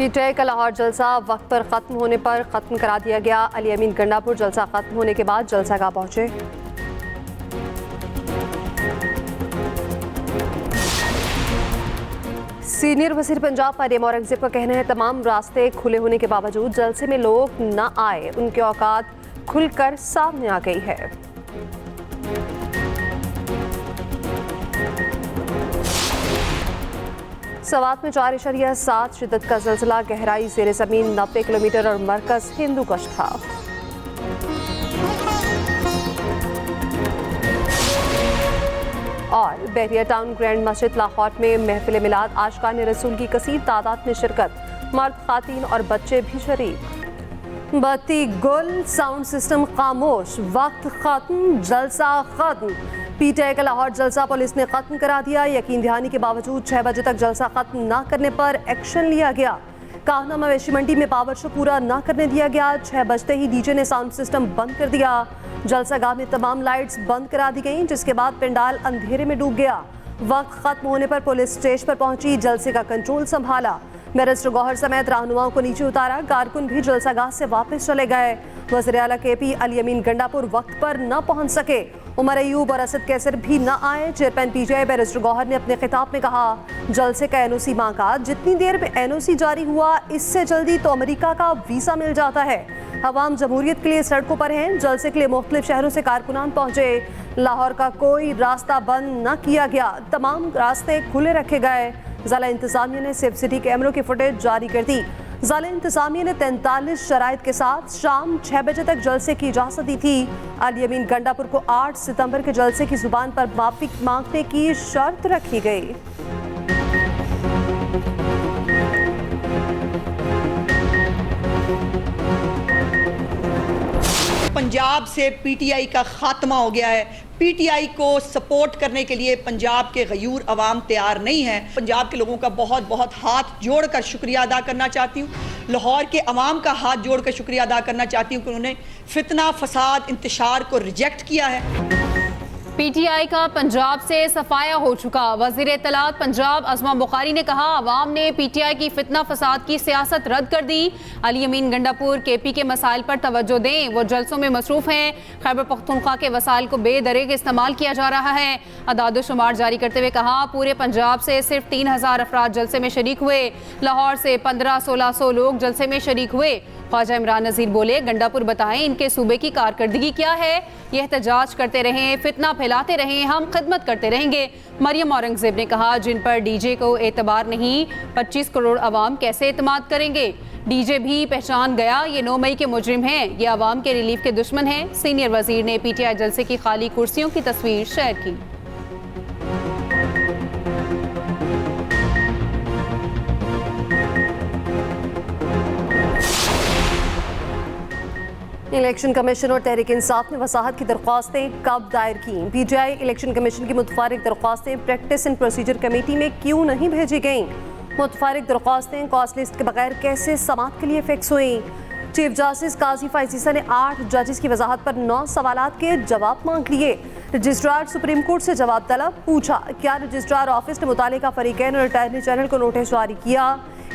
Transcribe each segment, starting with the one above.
PTI का लाहौर जलसा वक्त पर खत्म होने पर खत्म करा दिया गया। अली अमीन गंडापुर जलसा खत्म होने के बाद जलसागाह पहुंचे। सीनियर वजीर पंजाब मरियम औरंगजेब का कहना है तमाम रास्ते खुले होने के बावजूद जलसे में लोग न आए, उनकी औकात खुलकर सामने आ गई है। सवात में 4.7 शिद्दत का जलजिला, गहराई ज़ेरे ज़मीन 90 किलोमीटर और मरकज हिंदू कश था। और बहरिया टाउन ग्रैंड मस्जिद लाहौर में महफिल मिलाद आशिकान रसूल की कसीर तादाद में शिरकत, मर्द, खातीन और बच्चे भी शरीक। बत्ती गुल, साउंड सिस्टम खामोश, वक्त खत्म, जलसा खत्म। पीटीआई का लाहौर जलसा पुलिस ने खत्म करा दिया। यकीन दहानी के बावजूद 6 बजे तक जलसा खत्म न करने पर एक्शन लिया गया। काहना मवेशी मंडी में पावर शो पूरा न करने दिया गया। 6 बजते ही डीजे ने साउंड सिस्टम बंद कर दिया। जलसागाह में तमाम लाइट्स बंद करा दी गईं, जिसके बाद पंडाल अंधेरे में डूब गया। वक्त खत्म होने पर पुलिस स्टेज पर पहुंची, जलसे का कंट्रोल संभाला। बैरिस्टर गौहर समेत रहनुमाओं को नीचे उतारा। कारकुन भी जलसागाह से वापस चले गए। वज़ीर आला केपी अली अमीन गंडापुर वक्त पर न पहुंच सके। उमर अयूब और असद कैसर भी न आए। चेयरमैन पीटीआई बैरिस्टर गौहर ने अपने खिताब में कहा, जलसे का एनओसी मांगा, जितनी देर में एनओसी जारी हुआ इससे जल्दी तो अमेरिका का वीज़ा मिल जाता है। अवाम जमहूरियत के लिए सड़कों पर हैं। जलसे के लिए मुख्तलिफ शहरों से कारकुनान पहुंचे। लाहौर का कोई रास्ता बंद न किया गया, तमाम रास्ते खुले रखे गए। ज़िला इंतज़ामिया ने सिर्फ सिटी कैमरों की फुटेज जारी कर दी। ज़िला इंतज़ामिया ने 43 शराइत के साथ शाम 6 बजे तक जलसे की इजाज़त दी थी। अली अमीन गंडापुर को 8 सितंबर के जलसे की जुबान पर माफी मांगने की शर्त रखी गई। पंजाब से पीटीआई का खात्मा हो गया है। पीटीआई को सपोर्ट करने के लिए पंजाब के गयूर अवाम तैयार नहीं है। पंजाब के लोगों का बहुत बहुत हाथ जोड़कर शुक्रिया अदा करना चाहती हूँ। लाहौर के अवाम का हाथ जोड़कर शुक्रिया अदा करना चाहती हूँ कि उन्होंने फितना, फसाद, इंतशार को रिजेक्ट किया है। पीटीआई का पंजाब से सफाया हो चुका। वज़ीर इत्तलात पंजाब अज़मा बुखारी ने कहा, अवाम ने पीटीआई की फितना फसाद की सियासत रद्द कर दी। अली अमीन गंडापुर केपी के मसाइल पर तवज्जो दें, वो जलसों में मसरूफ हैं। खैबर पख्तूनख्वा के वसाइल को बेदरेग इस्तेमाल किया जा रहा है। अदाद शुमार जारी करते हुए कहा, पूरे पंजाब से सिर्फ 3000 अफराद जलसे में शरीक हुए। लाहौर से 1500-1600 लोग जलसे में शरीक हुए। ख्वाजा इमरान नज़ीर बोले, गंडापुर बताएं इनके सूबे की कारकर्दगी क्या है। यह एहतजाज करते रहें, फितना फैलाते रहें, हम खिदमत करते रहेंगे। मरियम औरंगजेब ने कहा, जिन पर डीजे को एतबार नहीं, 25 करोड़ अवाम कैसे एतमाद करेंगे। डीजे भी पहचान गया, ये 9 मई के मुजरिम हैं, ये अवाम के रिलीफ के दुश्मन हैं। सीनियर वजीर ने पीटीआई जलसे की खाली कुर्सियों की तस्वीर शेयर की। इलेक्शन कमीशन और तहरीक इंसाफ ने वसाहत की दरख्वास्तें कब दायर की। पीटीआई इलेक्शन कमीशन की मुतफारिक दरख्वास्तें प्रैक्टिस एंड प्रोसीजर कमेटी में क्यों नहीं भेजी गईं। मुतफारिक दरख्वास्तें कॉस्ट लिस्ट के बगैर कैसे समात के लिए फिक्स हुई। चीफ जस्टिस काजी फाइजीसा ने 8 जजेस की वजाहत पर 9 सवालात के जवाब मांग लिए। रजिस्ट्रार सुप्रीम कोर्ट से जवाब तलब, पूछा क्या रजिस्ट्रार ऑफिस ने मुतालिका फरीकैन और अटॉर्नी जनरल को नोटिस जारी किया।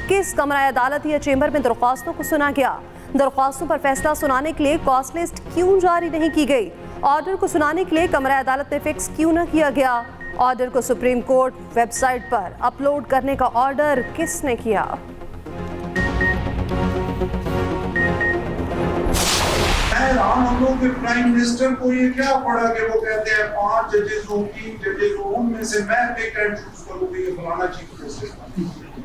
किस कमरा अदालत या चेंबर में दरख्वास्तों को सुना गया। दरख्वास्तों पर फैसला सुनाने के लिए कॉस्ट लिस्ट क्यों जारी नहीं की गई। ऑर्डर को सुनाने के लिए कमरा अदालत में फिक्स क्यों न किया गया। ऑर्डर को सुप्रीम कोर्ट वेबसाइट पर अपलोड करने का ऑर्डर किसने किया। हम लोग के प्राइम मिनिस्टर को ये क्या पड़ा कि वो कहते हैं 5 जजेस हो, 3 जजेस हो, उनमें से मैं पिक एंड चूज करूंगी ये फलाना चीफ जस्टिस।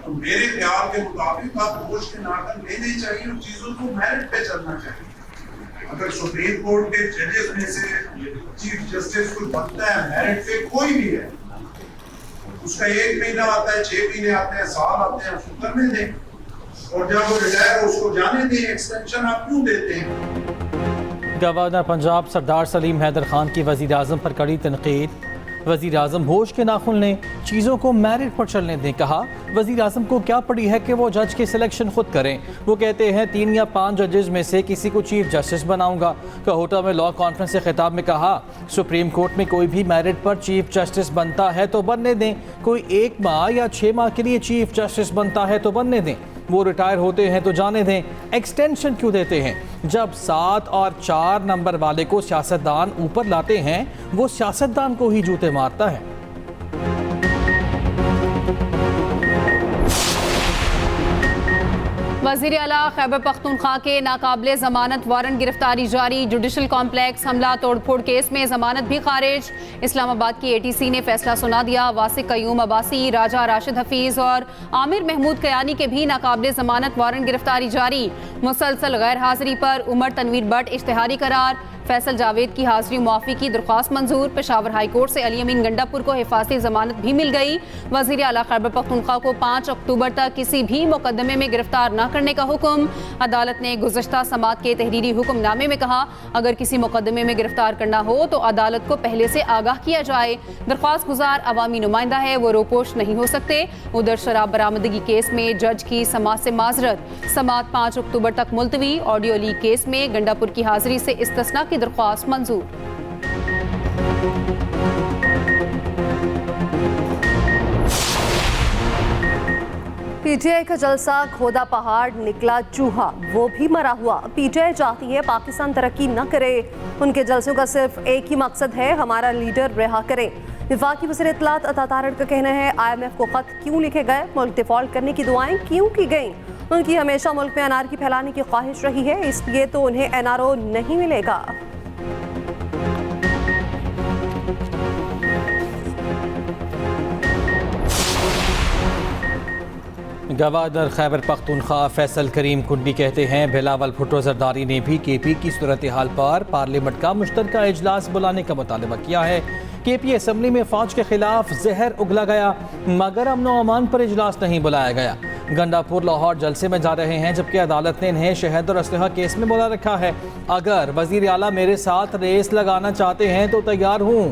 तो मेरे ख्याल के मुताबिक आप होश के नाटक लेने चाहिए और चीजों को मेरिट पे चलना चाहिए। अगर सुप्रीम कोर्ट के जजेस में से चीफ जस्टिस कोई बनता है मेरिट पे, कोई भी है, उसका 1 महीना आता है, 6 महीने आते हैं, साल आते हैं, उसको करने दें। और जब वो रिटायर हो उसको जाने दें। एक्सटेंशन आप क्यों देते हैं। गवर्नर पंजाब सरदार सलीम हैदर खान की वज़ीर आज़म पर कड़ी तनकीद। वज़ीर आज़म होश के नाखुन लें, चीज़ों को मेरिट पर चलने दें। कहा, वज़ीर आज़म को क्या पड़ी है कि वो जज की सिलेक्शन खुद करें। वो कहते हैं 3 या 5 जजेस में से किसी को चीफ जस्टिस बनाऊंगा। कहोटा में लॉ कॉन्फ्रेंस से खिताब में कहा, सुप्रीम कोर्ट में कोई भी मेरिट पर चीफ जस्टिस बनता है तो बनने दें। कोई 1 माह या 6 माह के लिए चीफ जस्टिस बनता है तो बनने दें। वो रिटायर होते हैं तो जाने दें, एक्सटेंशन क्यों देते हैं? जब 7 और 4 नंबर वाले को सियासतदान ऊपर लाते हैं, वो सियासतदान को ही जूते मारता है। वज़ीर आला खैबर पख्तूनख्वा के नाकाबिले ज़मानत वारंट गिरफ्तारी जारी। जुडिशल कॉम्प्लेक्स हमला तोड़फोड़ केस में ज़मानत भी खारिज। इस्लामाबाद की ATC ने फैसला सुना दिया। वासिक कयूम अब्बासी, राजा राशिद हफीज़ और आमिर महमूद कयानी के भी नाकाबिले ज़मानत वारंट गिरफ्तारी जारी। मुसलसल गैर हाजिरी पर उमर तनवीर भट्ट इश्तिहारी करार। फैसल जावेद की हाजिरी मुआफ़ी की दरख्वास्त मंजूर। पेशावर हाई कोर्ट से अली अमीन गंडापुर को हिफाजती ज़मानत भी मिल गई। वज़ीर आला खैबर पख्तूनख्वा को 5 अक्टूबर तक किसी भी मुकदमे में गिरफ्तार न करने का हुक्म। अदालत ने गुज़श्ता समात के तहरीरी हुक्मनामे में कहा, अगर किसी मुकदमे में गिरफ्तार करना हो तो अदालत को पहले से आगाह किया जाए। दरख्वास्त गुजार अवामी नुमाइंदा है, वो रोपोश नहीं हो सकते। उधर शराब बरामदगी केस में जज की समात से माजरत। समात 5 अक्टूबर तक मुलतवी। ऑडियो लीक केस में गंडापुर की हाजिरी से इस्तिस्ना की दरख्वास्त मंजूर। PTI का जलसा, खोदा पहाड़ निकला चूहा, वो भी मरा हुआ। PTI चाहती है पाकिस्तान तरक्की न करे। उनके जलसों का सिर्फ एक ही मकसद है, हमारा लीडर रिहा करें। वफाकी वज़ीर इत्तलात अता तारड़ का कहना है, IMF को खत क्यों लिखे गए, मुल्क डिफॉल्ट करने की दुआएं क्यों की गईं। उनकी हमेशा मुल्क में अनारकी फैलाने की ख्वाहिश रही है, इसलिए तो उन्हें NRO नहीं मिलेगा। गवर्नर खैबर पख्तूनख्वा फैसल करीम कुंडी कहते हैं, बिलावल भुट्टो जरदारी ने भी KP की सूरत हाल पर पार्लियामेंट का मुश्तरका इजलास बुलाने का मुतालबा किया है। KP असम्बली में फौज के खिलाफ जहर उगला गया, मगर अमन व अमान पर इजलास नहीं बुलाया गया। गंडापुर लाहौर जलसे में जा रहे हैं, जबकि अदालत ने इन्हें शहद और असलहा केस में बुला रखा है। अगर वजीर आला मेरे साथ रेस लगाना चाहते हैं तो तैयार हूँ,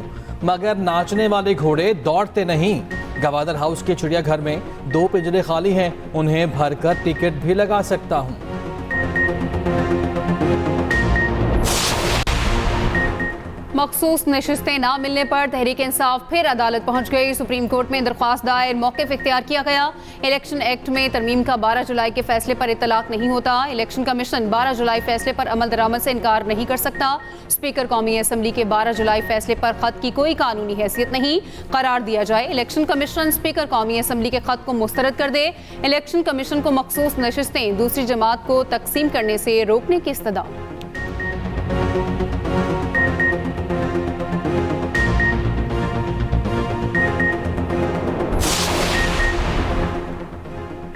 मगर नाचने वाले घोड़े दौड़ते नहीं। गवादर हाउस के चिड़ियाघर में 2 पिंजरे खाली हैं, उन्हें भरकर टिकट भी लगा सकता हूँ। मखसूस नशिस्तें ना मिलने पर तहरीक इंसाफ फिर अदालत पहुंच गई। सुप्रीम कोर्ट में दरख्वास्त दायर, मौक़िफ़ इख्तियार किया गया। इलेक्शन एक्ट में तरमीम का 12 जुलाई के फैसले पर इत्तलाक नहीं होता। इलेक्शन कमीशन 12 जुलाई फैसले पर अमल दरामद से इनकार नहीं कर सकता। स्पीकर कौमी असम्बली के 12 जुलाई फैसले पर खत की कोई कानूनी हैसियत नहीं, करार दिया जाए। इलेक्शन कमीशन स्पीकर कौमी असम्बली के खत को मुस्तरद कर दे। इलेक्शन कमीशन को मखसूस नशिस्तें दूसरी जमात को तकसीम करने से रोकने की इस्तदा।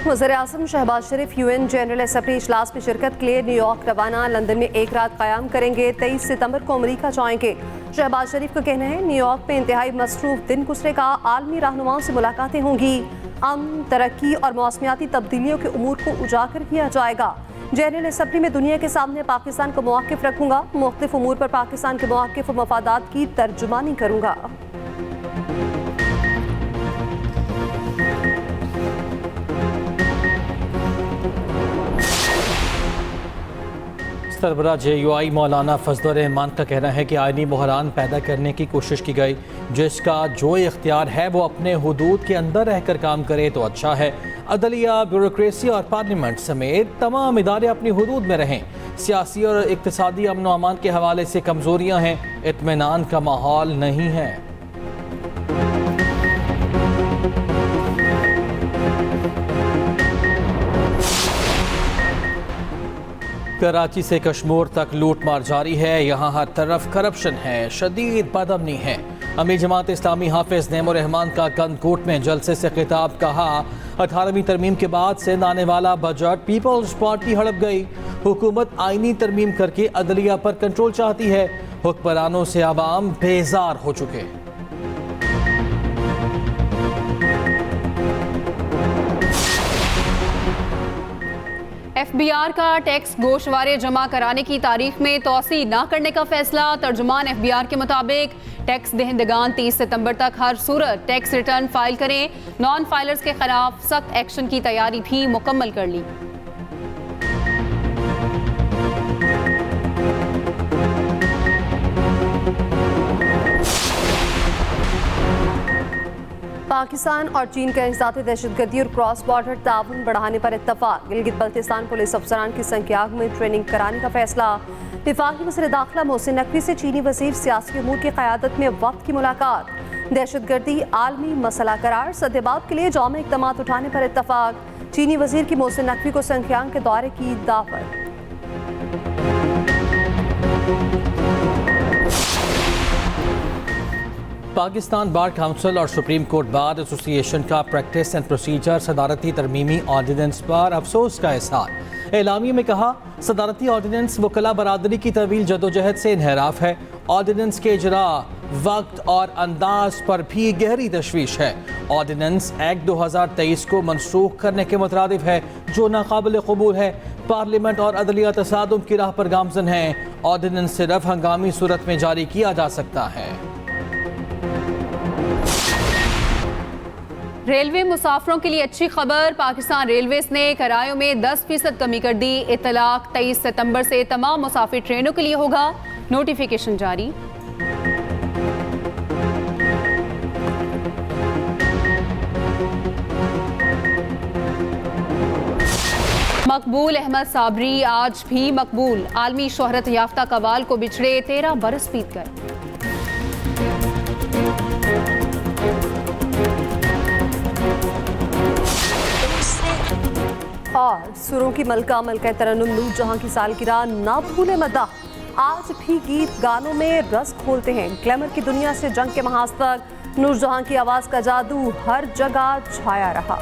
वज़ीर-ए-आज़म शहबाज शरीफ UN जनरल असम्बली इजलास में शिरकत के लिए न्यूयॉर्क रवाना। लंदन में एक रात क़याम करेंगे। 23 सितंबर को अमरीका जाएंगे। शहबाज शरीफ का कहना है, न्यूयॉर्क में इंतहाई मसरूफ दिन गुजरेगा। आलमी रहनुमाओं से मुलाकातें होंगी। अमन, तरक्की और मौसमियाती तब्दीलियों के उमूर को उजागर किया जाएगा। जनरल असम्बली में दुनिया के सामने पाकिस्तान को मौक़िफ़ रखूंगा। मुख्तलिफ उमूर पर पाकिस्तान के मौक़िफ़ और मफादात की तर्जुमानी करूंगा। सरबराह JUI मौलाना फजलुर रहमान का कहना है कि आइनी बहरान पैदा करने की कोशिश की गई, जिसका जो इख्तियार है वो अपने हुदूद के अंदर रहकर काम करे तो अच्छा है। अदलिया, ब्यूरोक्रेसी और पार्लियामेंट समेत तमाम इदारे अपनी हुदूद में रहें। सियासी और इक्तिसादी अमन व अमान के हवाले से कमज़ोरियाँ हैं, इत्मीनान का माहौल नहीं है। कराची से कश्मीर तक लूट मार जारी है। यहाँ हर तरफ करप्शन है, शदीद बदअमनी है। अमीर जमात इस्लामी हाफिज नईमुर रहमान का कंदकोट में जलसे से खिताब, कहा 18वीं तरमीम के बाद से आने वाला बजट पीपल्स पार्टी हड़प गई। हुकूमत आईनी तरमीम करके अदलिया पर कंट्रोल चाहती है। हुक्मरानों से आवाम बेजार हो चुके। FBR का टैक्स गोशवारे जमा कराने की तारीख में तोसी न करने का फैसला। तर्जुमान FBR के मुताबिक टैक्स दहिंदगान 30 सितंबर तक हर सूरत टैक्स रिटर्न फाइल करें। नॉन फाइलर्स के खिलाफ सख्त एक्शन की तैयारी भी मुकम्मल कर ली। पाकिस्तान और चीन का इंसाती दहशतगर्दी और क्रॉस बॉर्डर ताउन बढ़ाने पर इत्तफाक। गिलगित बल्तिस्तान पुलिस अफसरान की संख्या में ट्रेनिंग कराने का फैसला। वफाकी वज़ीर दाखिला मोहसिन नकवी से चीनी वज़ीर सियासी उमूर की क़यादत में वक्त की मुलाकात। दहशतगर्दी आलमी मसला करार, सद्देबाब के लिए जामे इक़दामात उठाने पर इत्तफाक। चीनी वज़ीर की मोहसिन नकवी को संख्यांग के दौरे की दावत। पाकिस्तान बार काउंसिल और सुप्रीम कोर्ट बार एसोसिएशन का प्रैक्टिस एंड प्रोसीजर सदारती तरमीमी ऑर्डिनेंस पर अफसोस का इज़हार। एलामिया में कहा, सदारती ऑर्डिनेंस वकला बरादरी की तवील जदोजहद से इन्हराफ है। ऑर्डिनेंस के इजरा, वक्त और अंदाज पर भी गहरी तशवीश है। ऑर्डिनेंस एक्ट 2023 को मनसूख करने के मुतरादिफ है, जो नाकाबिल कबूल है। पार्लियामेंट और अदलिया तसादुम की राह पर गामजन है। ऑर्डिनेंस सिर्फ हंगामी सूरत में जारी किया जा सकता है। रेलवे मुसाफिरों के लिए अच्छी खबर। पाकिस्तान रेलवेज ने किरायों में 10% कमी कर दी। इतलाक 23 सितंबर से तमाम मुसाफिर ट्रेनों के लिए होगा। नोटिफिकेशन जारी। मकबूल अहमद साबरी आज भी मकबूल। आलमी शोहरत याफ्ता कवाल को बिछड़े 13 बरस बीत गए। और सुरों की मलका मलका तरन्नुम नूर जहां की सालगिरह ना भूले मद्दाह। आज भी गीत गानों में रस खोलते हैं। ग्लैमर की दुनिया से जंग के महाज तक नूर जहां की आवाज का जादू हर जगह छाया रहा।